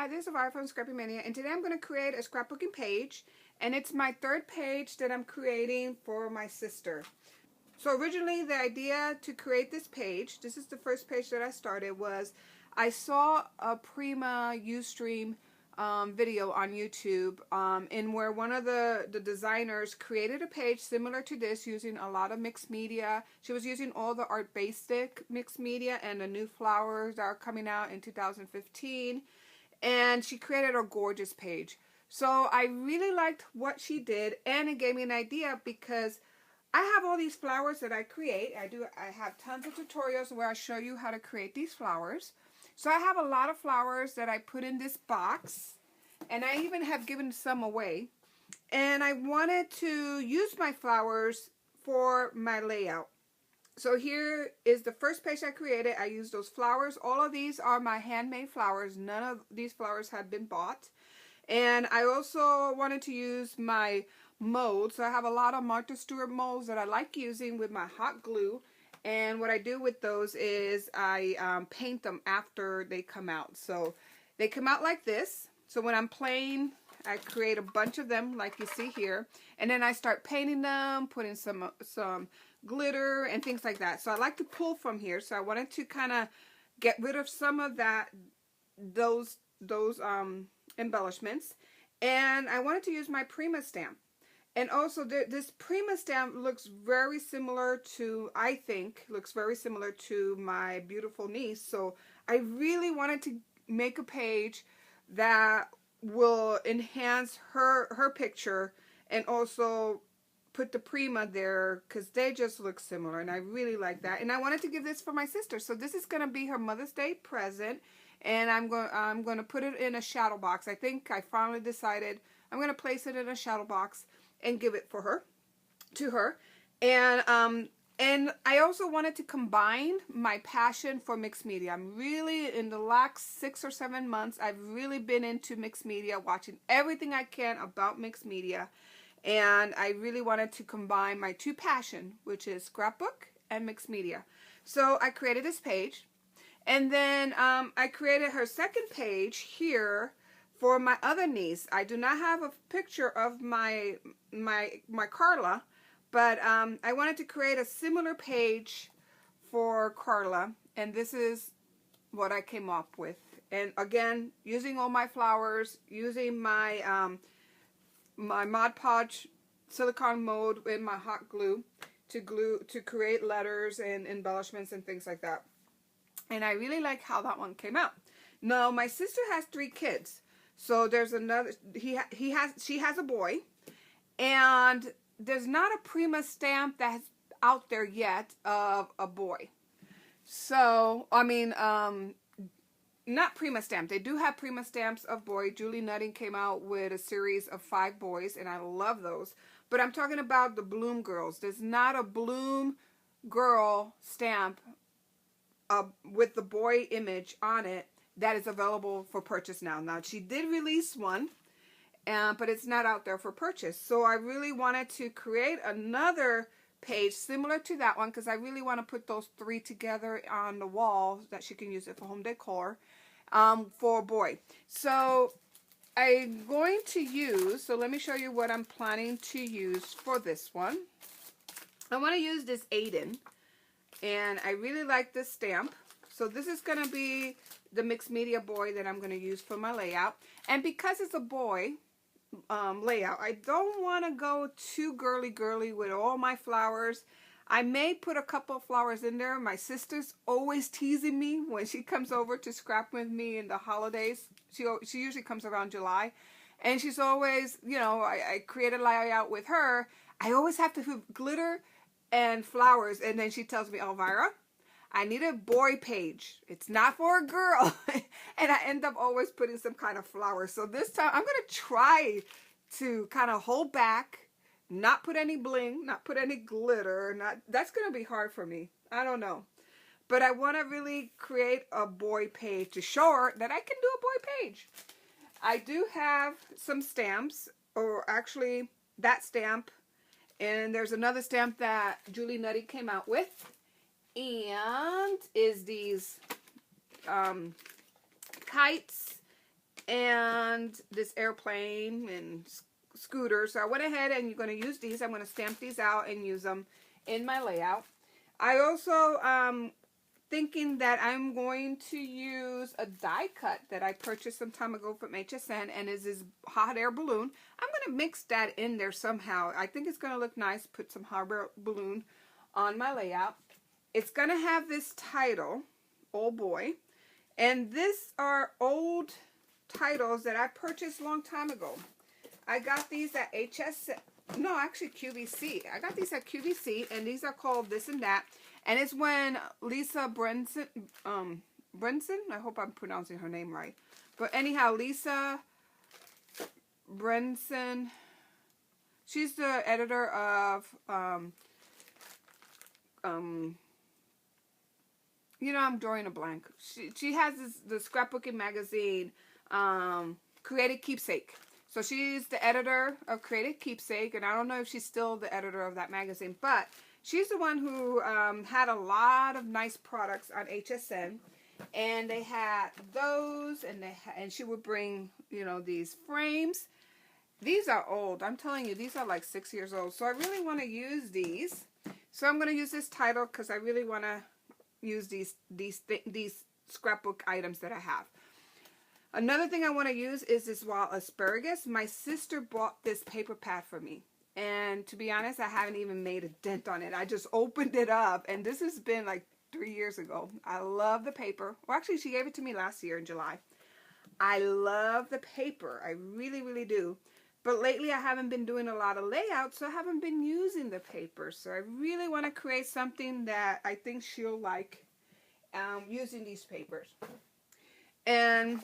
Hi, this is Vira from Scrappy Mania, and today I'm going to create a scrapbooking page, and it's my third page that I'm creating for my sister. So originally the idea to create this page, this is the first page that I started, was I saw a Prima Ustream video on YouTube in where one of the designers created a page similar to this using a lot of mixed media. She was using all the Art Basic mixed media and the new flowers that are coming out in 2015. And she created a gorgeous page. So I really liked what she did, and it gave me an idea because I have all these flowers that I create. I have tons of tutorials where I show you how to create these flowers. So I have a lot of flowers that I put in this box, and I even have given some away. And I wanted to use my flowers for my layout. So here is the first page I created. I used those flowers. All of these are my handmade flowers. None of these flowers have been bought. And I also wanted to use my molds. So I have a lot of Martha Stewart molds that I like using with my hot glue. And what I do with those is I paint them after they come out. So they come out like this. So when I'm playing, I create a bunch of them like you see here. And then I start painting them, putting some glitter and things like that. So I like to pull from here. So I wanted to kind of get rid of some of those embellishments. And I wanted to use my Prima stamp. And also this Prima stamp looks very similar to, I think, looks very similar to my beautiful niece. So I really wanted to make a page that will enhance her picture and also put the Prima there because they just look similar, and I really like that. And I wanted to give this for my sister, so this is going to be her Mother's Day present, and I'm going to put it in a shadow box. I think I finally decided I'm going to place it in a shadow box and give it to her. And I also wanted to combine my passion for mixed media. I'm really, in the last 6 or 7 months, I've really been into mixed media, watching everything I can about mixed media. And I really wanted to combine my two passions, which is scrapbook and mixed media. So I created this page. And then I created her second page here for my other niece. I do not have a picture of my Carla, but I wanted to create a similar page for Carla. And this is what I came up with. And again, using all my flowers, using my my Mod Podge silicone mold with my hot glue to create letters and embellishments and things like that. And I really like how that one came out. Now my sister has 3 kids, so there's another. She has a boy, and there's not a Prima stamp that's out there yet of a boy. So I mean, not Prima stamp. They do have Prima stamps of boy. Julie Nutting came out with a series of 5 boys, and I love those. But I'm talking about the Bloom girls. There's not a Bloom girl stamp with the boy image on it that is available for purchase now. Now, she did release one, but it's not out there for purchase. So I really wanted to create another page similar to that one because I really want to put those 3 together on the wall that she can use it for home decor for a boy. So I'm going to use, so let me show you what I'm planning to use for this one. I want to use this Aiden, and I really like this stamp. So this is going to be the mixed media boy that I'm going to use for my layout. And because it's a boy layout, I don't want to go too girly with all my flowers. I may put a couple of flowers in there. My sister's always teasing me when she comes over to scrap with me in the holidays. She usually comes around July, and she's always, you know, I create a layout with her. I always have to have glitter and flowers, and then she tells me, Elvira, I need a boy page. It's not for a girl. And I end up always putting some kind of flowers. So this time I'm going to try to kind of hold back, not put any bling, not put any glitter. That's going to be hard for me. I don't know. But I want to really create a boy page to show her that I can do a boy page. I do have some stamps, or actually that stamp. And there's another stamp that Julie Nutting came out with. And is these kites and this airplane and scooter. So I went ahead and you're going to use these. I'm going to stamp these out and use them in my layout. I also thinking that I'm going to use a die cut that I purchased some time ago from HSN, and is this hot air balloon. I'm going to mix that in there somehow. I think it's going to look nice. Put some hot air balloon on my layout. It's going to have this title, Oh Boy, and these are old titles that I purchased a long time ago. I got these at HSN. No, actually QVC. I got these at QVC, and these are called This and That. And it's when Lisa Brenson, I hope I'm pronouncing her name right. But anyhow, Lisa Brenson, she's the editor of, you know, I'm drawing a blank. She has the scrapbooking magazine, Creative Keepsake. So she's the editor of Creative Keepsake, and I don't know if she's still the editor of that magazine, but she's the one who had a lot of nice products on HSN, and they had those, and she would bring, you know, these frames. These are old. I'm telling you, these are like 6 years old. So I really want to use these. So I'm going to use this title because I really want to use these scrapbook items that I have. Another thing I want to use is this wild asparagus. My sister bought this paper pad for me. And to be honest, I haven't even made a dent on it. I just opened it up, and this has been like 3 years ago. I love the paper. Well, actually, she gave it to me last year in July. I love the paper. I really, really do. But lately, I haven't been doing a lot of layouts, so I haven't been using the paper. So I really want to create something that I think she'll like using these papers. And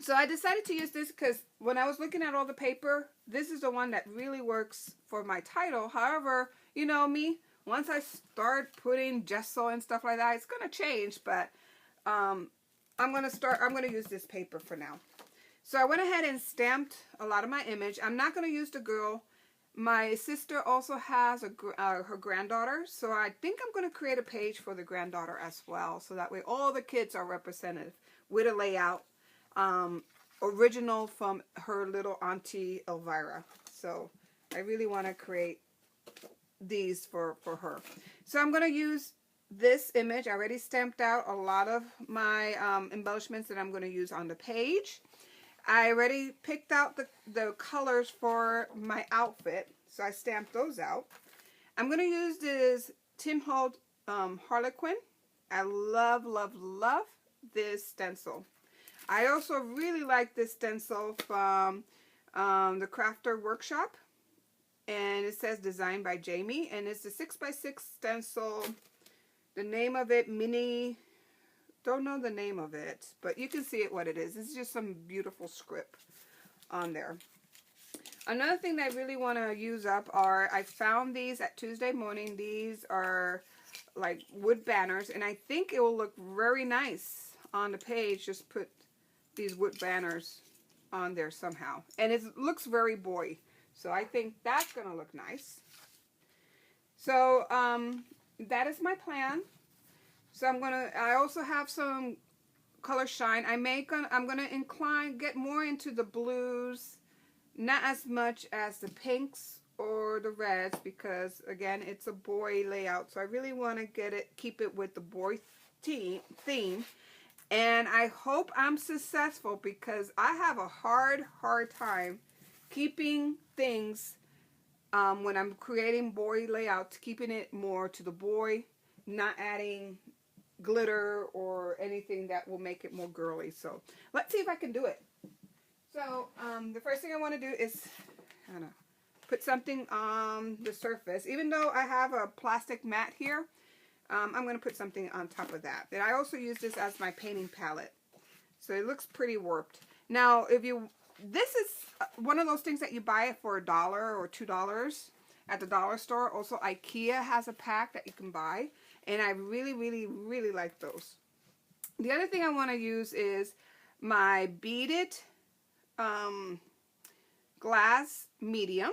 so I decided to use this because when I was looking at all the paper, this is the one that really works for my title. However, you know me, once I start putting gesso and stuff like that, it's going to change. But I'm going to use this paper for now. So I went ahead and stamped a lot of my image. I'm not going to use the girl. My sister also has her granddaughter. So I think I'm going to create a page for the granddaughter as well. So that way all the kids are represented with a layout. Original from her little auntie Elvira. So I really want to create these for her. So I'm going to use this image. I already stamped out a lot of my embellishments that I'm going to use on the page. I already picked out the colors for my outfit. So I stamped those out. I'm going to use this Tim Holtz Harlequin. I love, love, love this stencil. I also really like this stencil from the Crafter Workshop, and it says designed by Jamie, and it's a 6x6 stencil. The name of it, Mini, don't know the name of it, but you can see it what it is. It's just some beautiful script on there. Another thing that I really want to use up are, I found these at Tuesday Morning. These are like wood banners, and I think it will look very nice on the page. Just put these wood banners on there somehow, and it looks very boy, so I think that's gonna look nice. So that is my plan. So I also have some color shine. I'm gonna get more into the blues, not as much as the pinks or the reds, because again, it's a boy layout, so I really want to keep it with the boy theme. And I hope I'm successful, because I have a hard time keeping things when I'm creating boy layouts, keeping it more to the boy, not adding glitter or anything that will make it more girly. So let's see if I can do it. So the first thing I want to do is put something on the surface. Even though I have a plastic mat here, I'm going to put something on top of that. And I also use this as my painting palette. So it looks pretty warped. Now, this is one of those things that you buy for $1 or $2 at the dollar store. Also, IKEA has a pack that you can buy. And I really, really, really like those. The other thing I want to use is my beaded glass medium.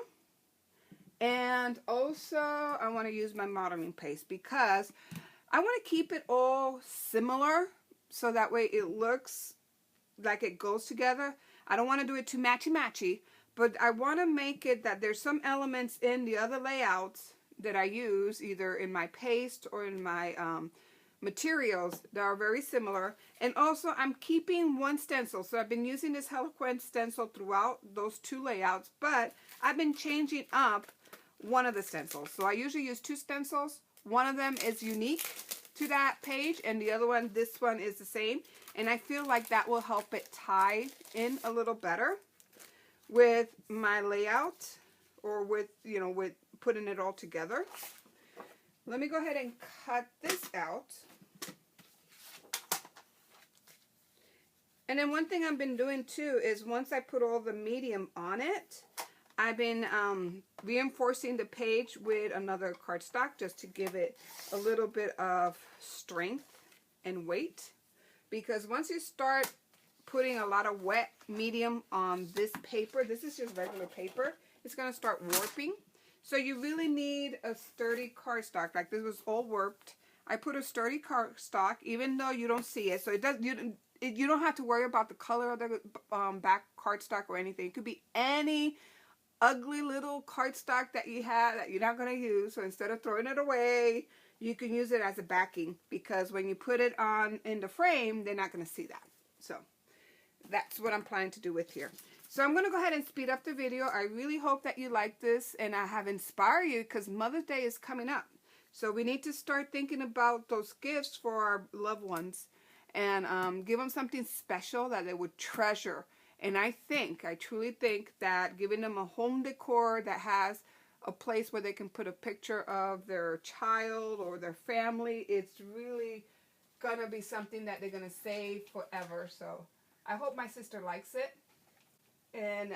And also, I want to use my modeling paste, because I want to keep it all similar, so that way it looks like it goes together. I don't want to do it too matchy-matchy, but I want to make it that there's some elements in the other layouts that I use, either in my paste or in my materials, that are very similar. And also I'm keeping one stencil. So I've been using this Eloquent stencil throughout those two layouts, but I've been changing up one of the stencils. So I usually use two stencils. One of them is unique to that page, and the other one, this one, is the same. And I feel like that will help it tie in a little better with my layout, or with, you know, with putting it all together. Let me go ahead and cut this out. And then one thing I've been doing too is, once I put all the medium on it, I've been reinforcing the page with another cardstock, just to give it a little bit of strength and weight. Because once you start putting a lot of wet medium on this paper, this is just regular paper, it's going to start warping. So you really need a sturdy cardstock. Like, this was all warped. I put a sturdy cardstock, even though you don't see it. So it does, you don't have to worry about the color of the back cardstock or anything. It could be any ugly little cardstock that you have that you're not going to use. So instead of throwing it away, you can use it as a backing, because when you put it on in the frame, they're not going to see that. So that's what I'm planning to do with here. So I'm going to go ahead and speed up the video. I really hope that you like this and I have inspired you, because Mother's Day is coming up. So we need to start thinking about those gifts for our loved ones, and give them something special that they would treasure. And I truly think that giving them a home decor that has a place where they can put a picture of their child or their family, it's really going to be something that they're going to save forever. So I hope my sister likes it. And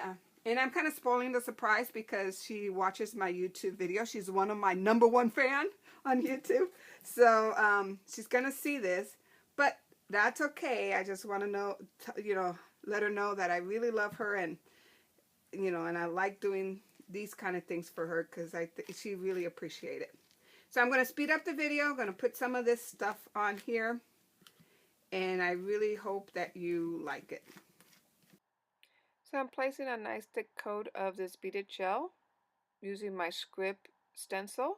I'm kind of spoiling the surprise, because she watches my YouTube video. She's one of my #1 fan on YouTube. So she's going to see this. But that's okay. I just want to know, you know, let her know that I really love her, and, you know, and I like doing these kind of things for her, because she really appreciates it. So I'm going to speed up the video. I'm going to put some of this stuff on here, and I really hope that you like it. So I'm placing a nice thick coat of this beaded gel using my script stencil.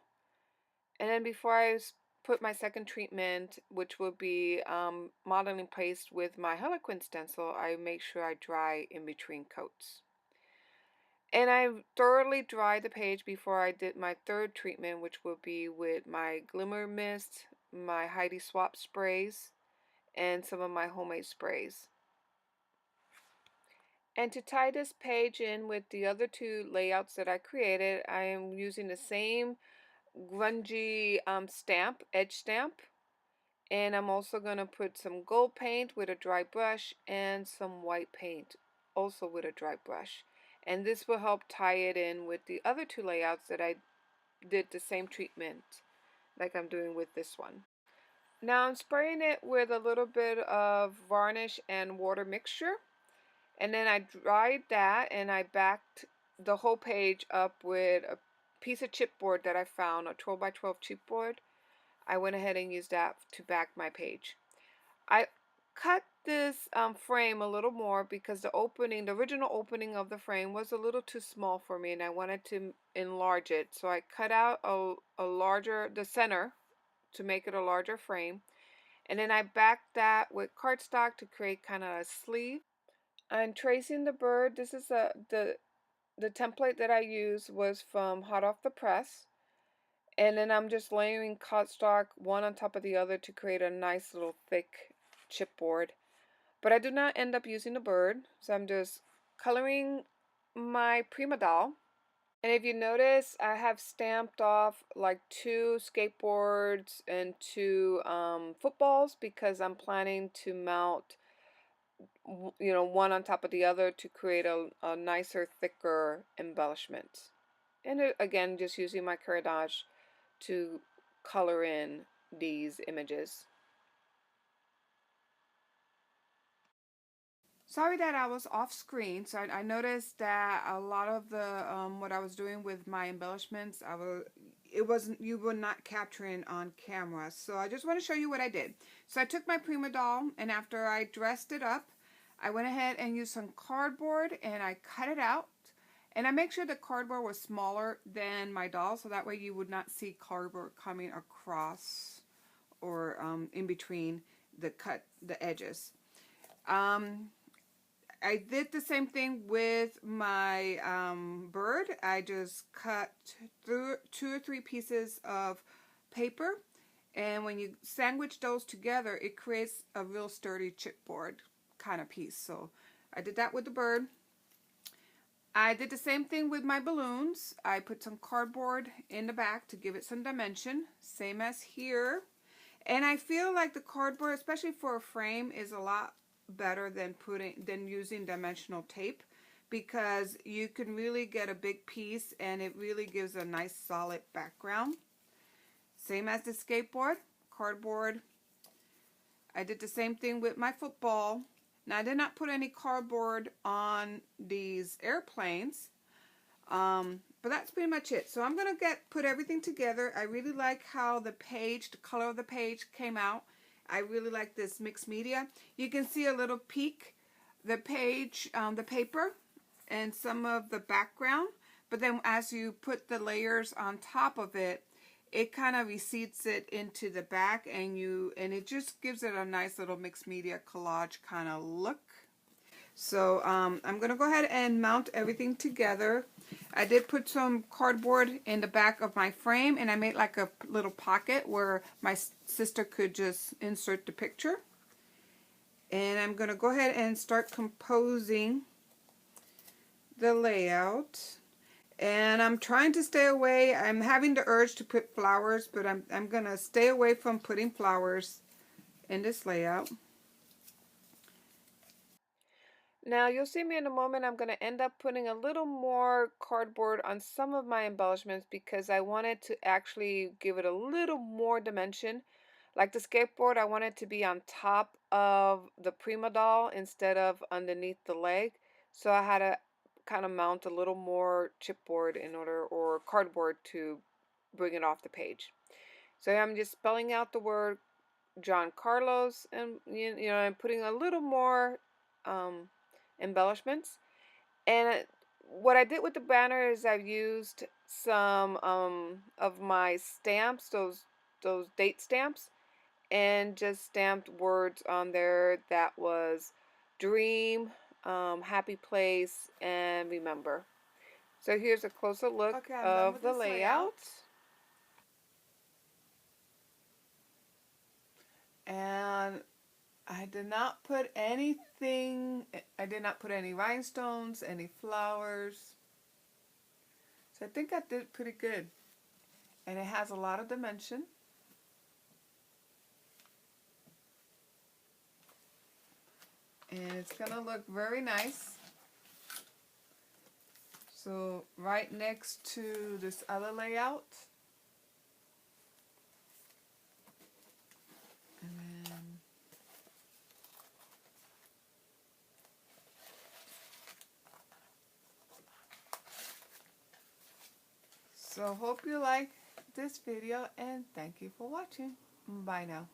And then before I put my second treatment, which will be modeling paste with my Eloquent stencil, I make sure I dry in between coats. And I thoroughly dried the page before I did my third treatment, which will be with my Glimmer Mist, my Heidi Swapp sprays, and some of my homemade sprays. And to tie this page in with the other two layouts that I created, I am using the same grungy stamp, edge stamp. And I'm also going to put some gold paint with a dry brush and some white paint also with a dry brush. And this will help tie it in with the other two layouts that I did the same treatment like I'm doing with this one. Now I'm spraying it with a little bit of varnish and water mixture. And then I dried that, and I backed the whole page up with a piece of chipboard that I found, a 12 by 12 chipboard. I went ahead and used that to back my page. I cut this frame a little more because the original opening of the frame was a little too small for me, and I wanted to enlarge it. So I cut out the center to make it a larger frame. And then I backed that with cardstock to create kind of a sleeve. I'm tracing the bird. This is the template that I used was from Hot Off the Press. And then I'm just layering cardstock one on top of the other to create a nice little thick chipboard. But I do not end up using the bird, so I'm just coloring my Prima doll. And if you notice, I have stamped off like 2 skateboards and 2 footballs, because I'm planning to mount, you know, one on top of the other to create a nicer, thicker embellishment. And again, just using my Caradage to color in these images. Sorry that I was off screen. So I noticed that a lot of the what I was doing with my embellishments, you were not capturing on camera. So I just want to show you what I did. So I took my Prima doll, and after I dressed it up, I went ahead and used some cardboard and I cut it out. And I make sure the cardboard was smaller than my doll, so that way you would not see cardboard coming across or in between the edges. I did the same thing with my bird. I just cut through 2 or 3 pieces of paper, and when you sandwich those together, it creates a real sturdy chipboard kind of piece. So I did that with the bird. I did the same thing with my balloons. I put some cardboard in the back to give it some dimension, same as here. And I feel like the cardboard, especially for a frame, is a lot better than using dimensional tape, because you can really get a big piece and it really gives a nice solid background. Same as the skateboard, cardboard. I did the same thing with my football. Now I did not put any cardboard on these airplanes, but that's pretty much it. So I'm gonna put everything together. I really like how the color of the page came out. I really like this mixed media. You can see a little peek, the page, the paper, and some of the background. But then as you put the layers on top of it, it kind of recedes it into the back, and it just gives it a nice little mixed media collage kind of look. So I'm gonna go ahead and mount everything together. I did put some cardboard in the back of my frame, and I made like a little pocket where my sister could just insert the picture. And I'm gonna go ahead and start composing the layout. And I'm trying to stay away. I'm having the urge to put flowers, but I'm gonna stay away from putting flowers in this layout. Now you'll see me in a moment. I'm going to end up putting a little more cardboard on some of my embellishments because I wanted to actually give it a little more dimension. Like the skateboard, I want it to be on top of the Prima doll instead of underneath the leg. So I had to kind of mount a little more chipboard or cardboard to bring it off the page. So I'm just spelling out the word John Carlos, and I'm putting a little more embellishments. And what I did with the banner is I've used some of my stamps, those date stamps, and just stamped words on there that was dream, happy place, and remember. So here's a closer look of the layout. And I did not put anything, I did not put any rhinestones, any flowers. So I think I did pretty good. And it has a lot of dimension. And it's going to look very nice. So right next to this other layout. And then so hope you like this video, and thank you for watching. Bye now.